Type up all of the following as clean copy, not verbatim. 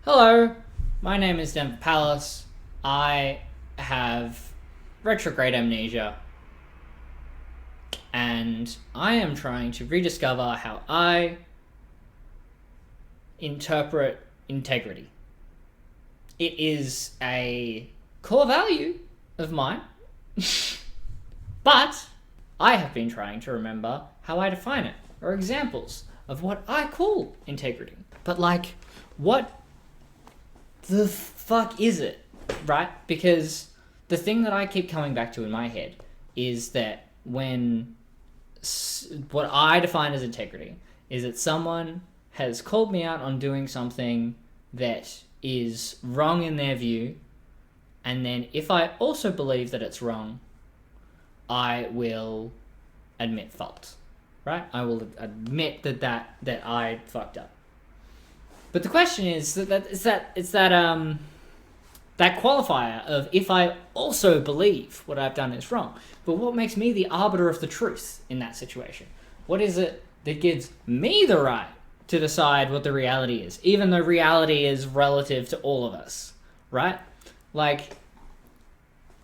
Hello, my name is Denver Palace. I have retrograde amnesia, and I am trying to rediscover how I interpret integrity. It is a core value of mine, but I have been trying to remember how I define it, or examples of what I call integrity. But what the fuck is it, right? Because the thing that I keep coming back to in my head is that what I define as integrity is that someone has called me out on doing something that is wrong in their view, and then if I also believe that it's wrong, I will admit fault, right? I will admit that I fucked up. But the question is that qualifier of if I also believe what I've done is wrong. But what makes me the arbiter of the truth in that situation? What is it that gives me the right to decide what the reality is, even though reality is relative to all of us, right? Like,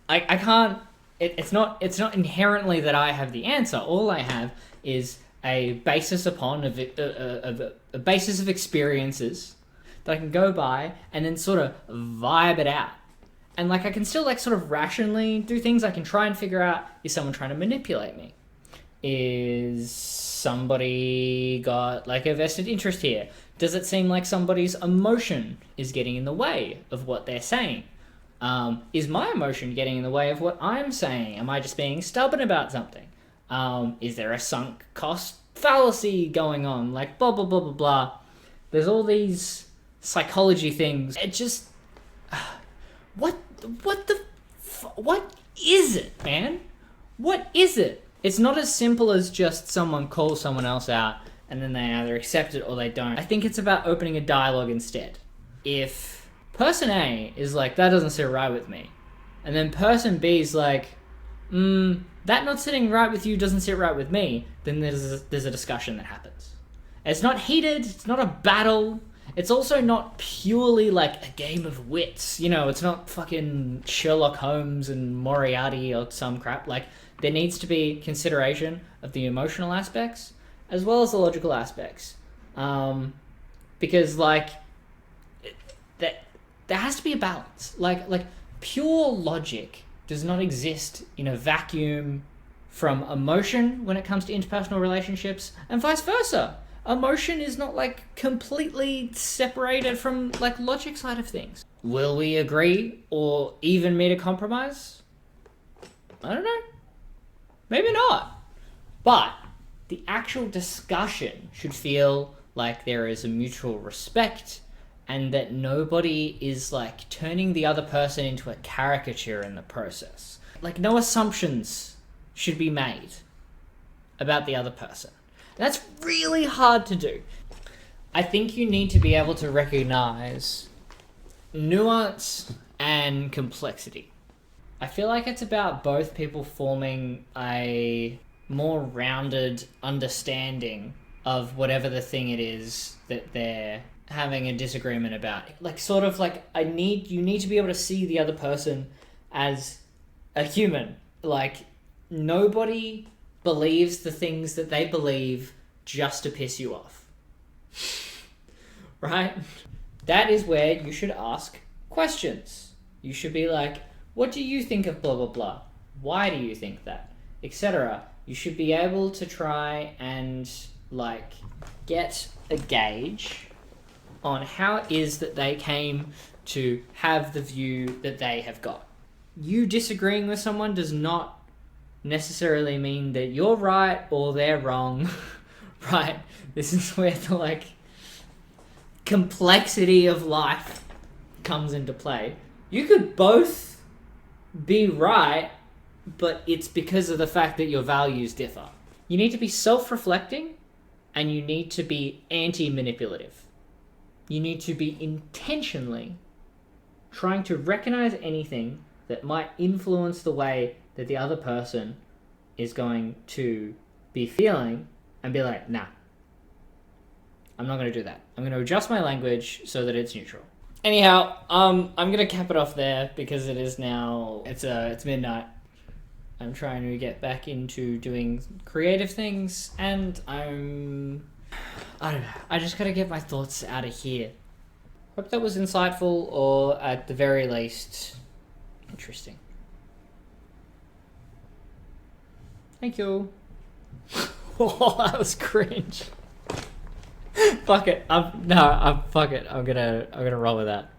I can't. It's not inherently that I have the answer. All I have is a basis a basis of experiences that I can go by and then sort of vibe it out. And I can still sort of rationally do things. I can try and figure out, is someone trying to manipulate me? Is somebody got a vested interest here? Does it seem like somebody's emotion is getting in the way of what they're saying? Is my emotion getting in the way of what I'm saying? Am I just being stubborn about something? Is there a sunk cost fallacy going on? Blah, blah, blah, blah, blah. There's all these psychology things. It just... What is it, man? What is it? It's not as simple as just someone calls someone else out and then they either accept it or they don't. I think it's about opening a dialogue instead. If person A is that doesn't sit right with me, and then person B is that not sitting right with you doesn't sit right with me, then there's a discussion that happens. It's not heated, it's not a battle, it's also not purely a game of wits. It's not fucking Sherlock Holmes and Moriarty or some crap. There needs to be consideration of the emotional aspects as well as the logical aspects. Because there has to be a balance. Pure logic does not exist in a vacuum from emotion when it comes to interpersonal relationships, and vice versa. Emotion is not completely separated from logic side of things. Will we agree or even meet a compromise? I don't know. Maybe not. But the actual discussion should feel like there is a mutual respect and that nobody is turning the other person into a caricature in the process. No assumptions should be made about the other person. That's really hard to do. I think you need to be able to recognize nuance and complexity. I feel like it's about both people forming a more rounded understanding of whatever the thing it is that they're having a disagreement about. You need to be able to see the other person as a human. Nobody believes the things that they believe just to piss you off. Right? That is where you should ask questions. You should be what do you think of blah, blah, blah? Why do you think that? Etc. You should be able to try and get a gauge on how it is that they came to have the view that they have got. You disagreeing with someone does not necessarily mean that you're right or they're wrong. Right? This is where the complexity of life comes into play. You could both be right, but it's because of the fact that your values differ. You need to be self-reflecting and you need to be anti-manipulative. You need to be intentionally trying to recognize anything that might influence the way that the other person is going to be feeling and be nah, I'm not going to do that. I'm going to adjust my language so that it's neutral. Anyhow, I'm gonna cap it off there because it is now it's midnight. I'm trying to get back into doing creative things, and I don't know. I just gotta get my thoughts out of here. Hope that was insightful, or at the very least, interesting. Thank you. Oh, that was cringe. Fuck it. Fuck it. I'm gonna roll with that.